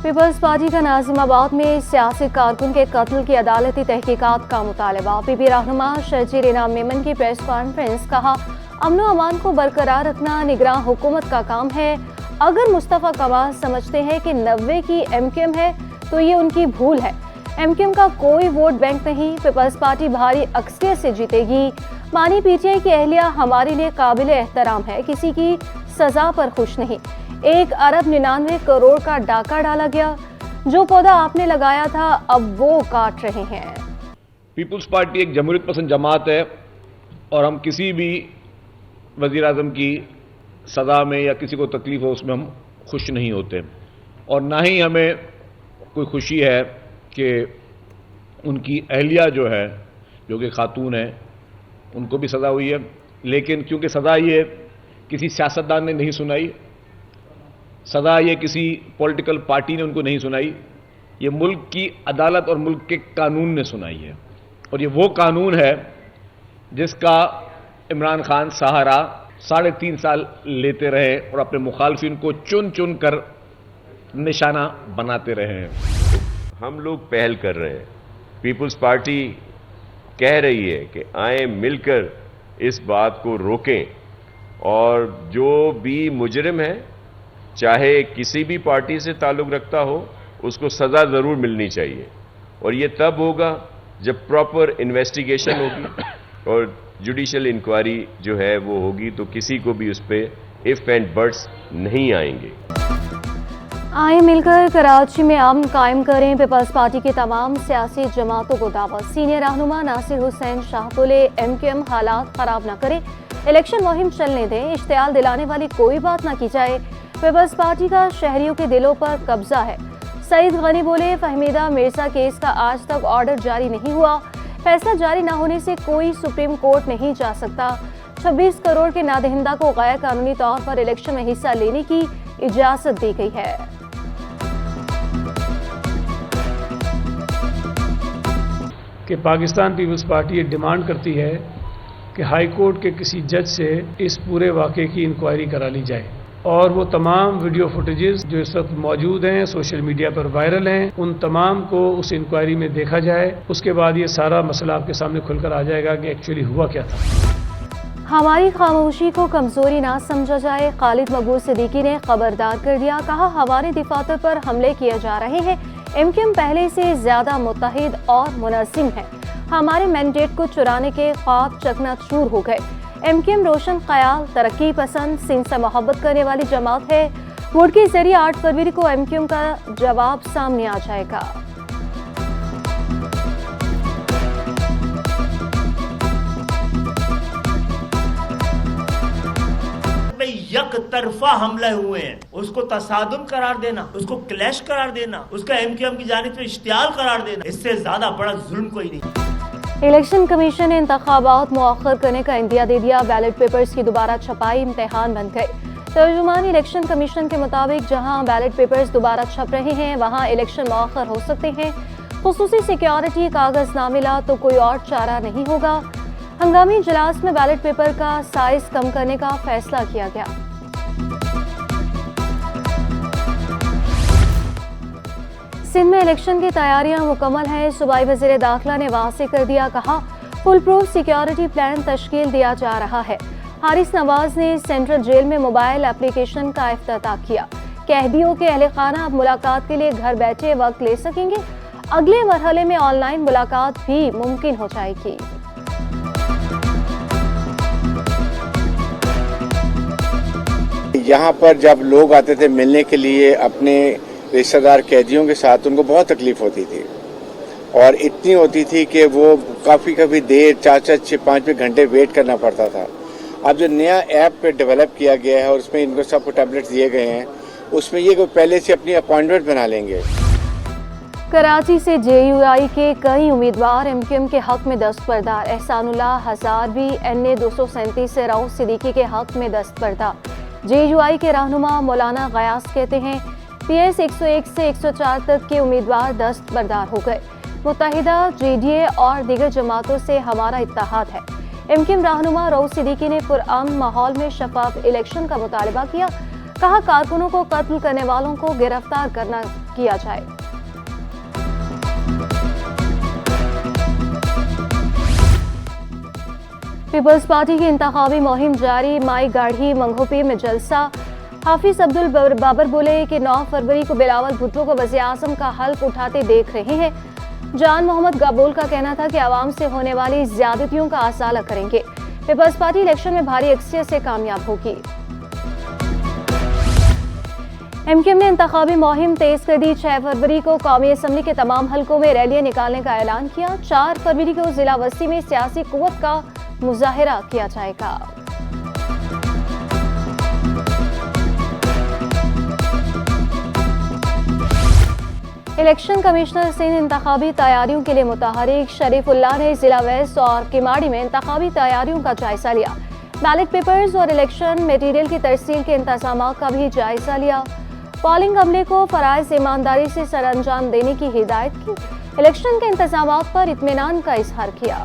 Peoples party کا ناظم آباد میں سیاسی کارکن کے قتل کی عدالتی تحقیقات کا مطالبہ۔ پی پی رہنما شرجیل انعام میمن کی پریس کانفرنس۔ کہا امن و امان کو برقرار رکھنا نگراں حکومت کا کام ہے۔ اگر مصطفیٰ کمال سمجھتے ہیں کہ 90 کی ایم کیو ایم ہے تو یہ ان کی بھول ہے۔ ایم کیو ایم کا کوئی ووٹ بینک نہیں، پیپلز پارٹی بھاری اکثریت سے جیتے گی۔ مانی پی ٹی آئی کی اہلیہ ہمارے لیے قابل احترام ہے، کسی کی سزا پر خوش نہیں۔ 1.99 کروڑ کا ڈاکہ ڈالا گیا، جو پودا آپ نے لگایا تھا اب وہ کاٹ رہے ہیں۔ پیپلز پارٹی ایک جمہوریت پسند جماعت ہے اور ہم کسی بھی وزیر اعظم کی سزا میں یا کسی کو تکلیف ہو اس میں ہم خوش نہیں ہوتے، اور نہ ہی ہمیں کوئی خوشی ہے کہ ان کی اہلیہ جو ہے، جو کہ خاتون ہے، ان کو بھی سزا ہوئی ہے، لیکن کیونکہ سزا یہ کسی سیاستدان نے نہیں سنائی، سزا یہ کسی پولیٹیکل پارٹی نے ان کو نہیں سنائی، یہ ملک کی عدالت اور ملک کے قانون نے سنائی ہے، اور یہ وہ قانون ہے جس کا عمران خان سہارا 3.5 سال لیتے رہے اور اپنے مخالفین کو چن چن کر نشانہ بناتے رہے ہیں۔ ہم لوگ پہل کر رہے ہیں، پیپلز پارٹی کہہ رہی ہے کہ آئیں مل کر اس بات کو روکیں، اور جو بھی مجرم ہے چاہے کسی بھی پارٹی سے تعلق رکھتا ہو اس کو سزا ضرور ملنی چاہیے، اور یہ تب ہوگا جب پراپر انویسٹیگیشن ہوگی اور جوڈیشل انکوائری جو ہے وہ ہوگی، تو کسی کو بھی اس پہ اف اینڈ بٹس نہیں آئیں گے۔ آئیں مل کر کراچی میں امن قائم کریں، پیپلز پارٹی کی تمام سیاسی جماعتوں کو دعوت۔ سینئر رہنما ناصر حسین شاہ بولے ایم کیو ایم حالات خراب نہ کرے، الیکشن مہم چلنے دیں، اشتعال دلانے والی کوئی بات نہ کی جائے، پیپلز پارٹی کا شہریوں کے دلوں پر قبضہ ہے۔ سعید غنی بولے فہمیدہ مرزا کیس کا آج تک آرڈر جاری نہیں ہوا، فیصلہ جاری نہ ہونے سے کوئی سپریم کورٹ نہیں جا سکتا۔ 26 کروڑ کے نادہندہ کو غیر قانونی طور پر الیکشن میں حصہ لینے کی اجازت دی گئی ہے۔ کہ پاکستان پیپلز پارٹی یہ ڈیمانڈ کرتی ہے کہ ہائی کورٹ کے کسی جج سے اس پورے واقعے کی انکوائری کرا لی جائے، اور وہ تمام ویڈیو فوٹیجز جو اس وقت موجود ہیں، سوشل میڈیا پر وائرل ہیں، ان تمام کو اس انکوائری میں دیکھا جائے۔ اس کے بعد یہ سارا مسئلہ آپ کے سامنے کھل کر آ جائے گا کہ ایکچولی ہوا کیا تھا۔ ہماری خاموشی کو کمزوری نہ سمجھا جائے، خالد مقبول صدیقی نے خبردار کر دیا۔ کہا ہمارے دفاتر پر حملے کیے جا رہے ہیں، ایم کیو ایم پہلے سے زیادہ متحد اور منظم ہے، ہمارے مینڈیٹ کو چرانے کے خواب چکنا چور ہو گئے۔ ایم کیو ایم روشن خیال، ترقی پسند، سندھ سے محبت کرنے والی جماعت ہے، ووٹ کے ذریعے 8 فروری کو ایم کیو ایم کا جواب سامنے آ جائے گا۔ یک طرفہ حملے ہوئے ہیں، اس کو تصادم قرار دینا، اس کو کلیش قرار دینا، اس کا ایم کیو ایم کی جانب سے اشتعال قرار دینا، اس سے زیادہ بڑا ظلم کوئی نہیں۔ الیکشن کمیشن نے انتخابات مؤخر کرنے کا عندیہ دے دیا، بیلٹ پیپرز کی دوبارہ چھپائی امتحان بن گئے۔ ترجمان الیکشن کمیشن کے مطابق جہاں بیلٹ پیپرز دوبارہ چھپ رہے ہیں وہاں الیکشن مؤخر ہو سکتے ہیں، خصوصی سیکیورٹی کاغذ نہ ملا تو کوئی اور چارہ نہیں ہوگا۔ ہنگامی اجلاس میں بیلٹ پیپر کا سائز کم کرنے کا فیصلہ کیا گیا۔ سندھ میں الیکشن کی تیاریاں مکمل ہیں، صوبائی وزیر داخلہ نے واضح کر دیا، کہا فل پروف سیکیورٹی پلان تشکیل دیا جا رہا ہے۔ حارث نواز نے سینٹرل جیل میں موبائل اپلیکیشن کا افتتاح کیا، قیدیوں کے اہل خانہ اب ملاقات کے لیے گھر بیٹھے وقت لے سکیں گے، اگلے مرحلے میں آن لائن ملاقات بھی ممکن ہو جائے گی۔ یہاں پر جب لوگ آتے تھے ملنے کے لیے اپنے رشتہ دار قیدیوں کے ساتھ، ان کو بہت تکلیف ہوتی تھی، اور اتنی ہوتی تھی کہ وہ کافی دیر 4-5 گھنٹے ویٹ کرنا پڑتا تھا۔ اب جو نیا ایپ پہ ڈیولپ کیا گیا ہے اور اس میں ان کو سب کو ٹیبلٹس دیے گئے ہیں، اس میں یہ کہ پہلے سے اپنی اپوائنٹمنٹ بنا لیں گے۔ کراچی سے جے یو آئی کے کئی امیدوار ایم کیو ایم کے حق میں دستبردار، احسان اللہ ہزاروی این اے 237 سے رؤف صدیقی کے حق میں دستبردار۔ جے یو آئی کے رہنما مولانا غیاث کہتے ہیں پی ایس 101 سے 104 تک کے امیدوار دستبردار ہو گئے، متحدہ جے ڈی اے اور دیگر جماعتوں سے ہمارا اتحاد ہے۔ ایم کیو ایم رہنما رؤف صدیقی نے پرامن ماحول میں شفاف الیکشن کا مطالبہ کیا، کہا کارکنوں کو قتل کرنے والوں کو گرفتار کیا جائے۔ پیپلز پارٹی کی انتخابی مہم جاری، مائی گاڑھی منگھوپی میں جلسہ۔ حافظ عبدالبابر بولے کہ 9 فروری کو بلاول بھٹو کو وزیر اعظم کا حلف اٹھاتے دیکھ رہے ہیں۔ جان محمد گابول کا کہنا تھا کہ عوام سے ہونے والی زیادتیوں کا ازالہ کریں گے۔ پیپلز پارٹی الیکشن میں بھاری اکثریت سے کامیاب ہوگی۔ ایم کیو ایم نے انتخابی مہم تیز کر دی، 6 فروری کو قومی اسمبلی کے تمام حلقوں میں ریلیاں نکالنے کا اعلان کیا۔ 4 فروری کو ضلع وسطی میں سیاسی قوت کا مظاہرہ کیا جائے گا۔ الیکشن کمشنر سندھ انتخابی تیاریوں کے لیے متحرک، شریف اللہ نے ضلع ویسٹ اور کماڑی میں انتخابی تیاریوں کا جائزہ لیا۔ بیلٹ پیپرز اور الیکشن میٹیریل کی ترسیل کے انتظامات کا بھی جائزہ لیا۔ پولنگ عملے کو فرائض ایمانداری سے سر انجام دینے کی ہدایت کی۔ الیکشن کے انتظامات پر اطمینان کا اظہار کیا۔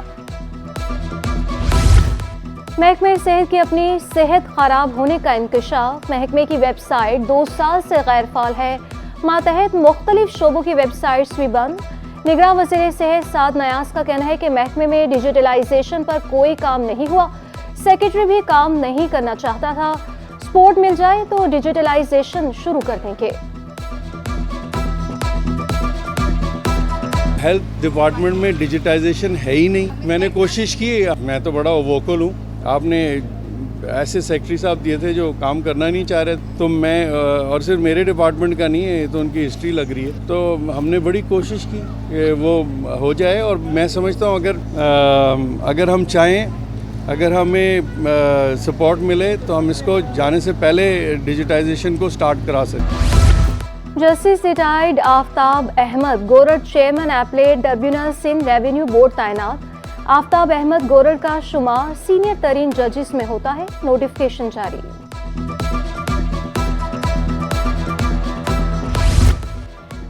محکمہ صحت کی اپنی صحت خراب ہونے کا انکشاف، محکمے کی ویب سائٹ 2 سال سے غیر فعال ہے۔ ماتحت مختلف شعبوں کی ویب سائٹس بھی بند۔ نگراں وزیر صحت سعد نیاز کا کہنا ہے کہ محکمے میں ڈیجیٹلائزیشن پر کوئی کام نہیں ہوا، سیکریٹری بھی کام نہیں کرنا چاہتا تھا، سپورٹ مل جائے تو ڈیجیٹلائزیشن شروع کر دیں گے۔ ہیلتھ ڈپارٹمنٹ میں ڈیجیٹائزیشن ہے ہی نہیں۔ میں نے کوشش کی، میں تو بڑا ووکل ہوں، آپ نے ایسے سیکٹری صاحب دیے تھے جو کام کرنا نہیں چاہ رہے، تو میں اور صرف میرے ڈپارٹمنٹ کا نہیں ہے، تو ان کی ہسٹری لگ رہی ہے، تو ہم نے بڑی کوشش کی کہ وہ ہو جائے، اور میں سمجھتا ہوں اگر ہم چاہیں، اگر ہمیں سپورٹ ملے تو ہم اس کو جانے سے پہلے ڈیجیٹائزیشن کو سٹارٹ کرا سکتے۔ Justice retired Aftab Ahmed Gorar chairman appellate tribunal Sindh revenue board تعینات۔ آفتاب احمد گورڈ کا شمار سینئر ترین ججز میں ہوتا ہے، نوٹیفکیشن جاری۔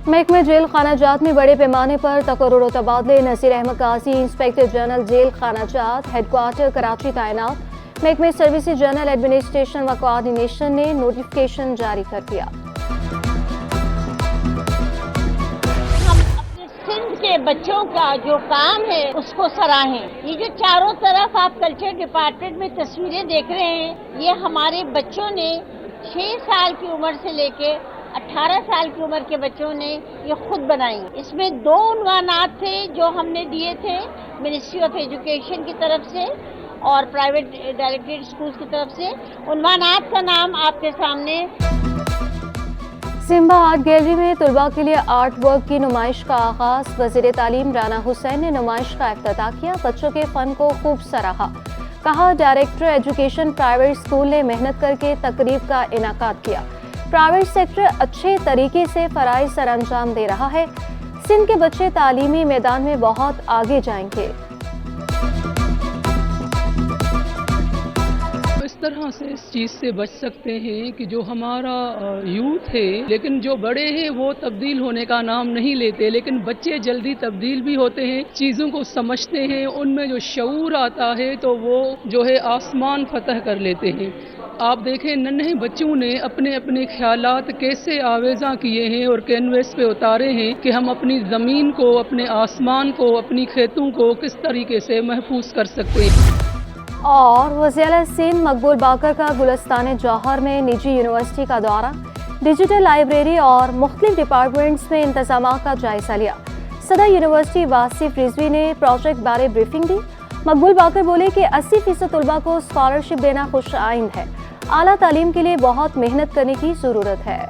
محکمہ جیل خانہ جات میں بڑے پیمانے پر تقرر و تبادلے، نذیر احمد قاضی انسپیکٹر جنرل جیل خانہ جات ہیڈ کوارٹر کراچی تعینات۔ محکمہ سروسز جنرل ایڈمنسٹریشن و کوآرڈینیشن نے نوٹیفکیشن جاری کر دیا۔ کے بچوں کا جو کام ہے اس کو سراہیں۔ یہ جو چاروں طرف آپ کلچر ڈپارٹمنٹ میں تصویریں دیکھ رہے ہیں، یہ ہمارے بچوں نے 6 سال کی عمر سے لے کے 18 سال کی عمر کے بچوں نے یہ خود بنائی۔ اس میں 2 عنوانات تھے جو ہم نے دیے تھے منسٹری آف ایجوکیشن کی طرف سے اور پرائیویٹ ڈائریکٹریٹ اسکولز کی طرف سے۔ عنوانات کا نام آپ کے سامنے۔ سمبا آرٹ گیلری میں طلباء کے لیے آرٹ ورک کی نمائش کا آغاز، وزیر تعلیم رانا حسین نے نمائش کا افتتاح کیا، بچوں کے فن کو خوب سراہا۔ کہا ڈائریکٹر ایجوکیشن پرائیویٹ اسکول نے محنت کر کے تقریب کا انعقاد کیا۔ پرائیویٹ سیکٹر اچھے طریقے سے فرائض سر انجام دے رہا ہے، سندھ کے بچے تعلیمی میدان میں بہت آگے جائیں گے۔ اس طرح سے اس چیز سے بچ سکتے ہیں کہ جو ہمارا یوتھ ہے، لیکن جو بڑے ہیں وہ تبدیل ہونے کا نام نہیں لیتے، لیکن بچے جلدی تبدیل بھی ہوتے ہیں، چیزوں کو سمجھتے ہیں، ان میں جو شعور آتا ہے تو وہ جو ہے آسمان فتح کر لیتے ہیں۔ آپ دیکھیں ننھے بچوں نے اپنے اپنے خیالات کیسے آویزاں کیے ہیں اور کینویس پہ اتارے ہیں کہ ہم اپنی زمین کو، اپنے آسمان کو، اپنی کھیتوں کو کس طریقے سے محفوظ کر سکتے ہیں۔ اور وزیر سندھ مقبول باقر کا گلستان جوہر میں نجی یونیورسٹی کا دورہ، ڈیجیٹل لائبریری اور مختلف ڈپارٹمنٹس میں انتظامات کا جائزہ لیا۔ صدر یونیورسٹی واصف رضوی نے پروجیکٹ بارے بریفنگ دی۔ مقبول باقر بولے کہ 80% طلباء کو اسکالرشپ دینا خوش آئند ہے، اعلیٰ تعلیم کے لیے بہت محنت کرنے کی ضرورت ہے۔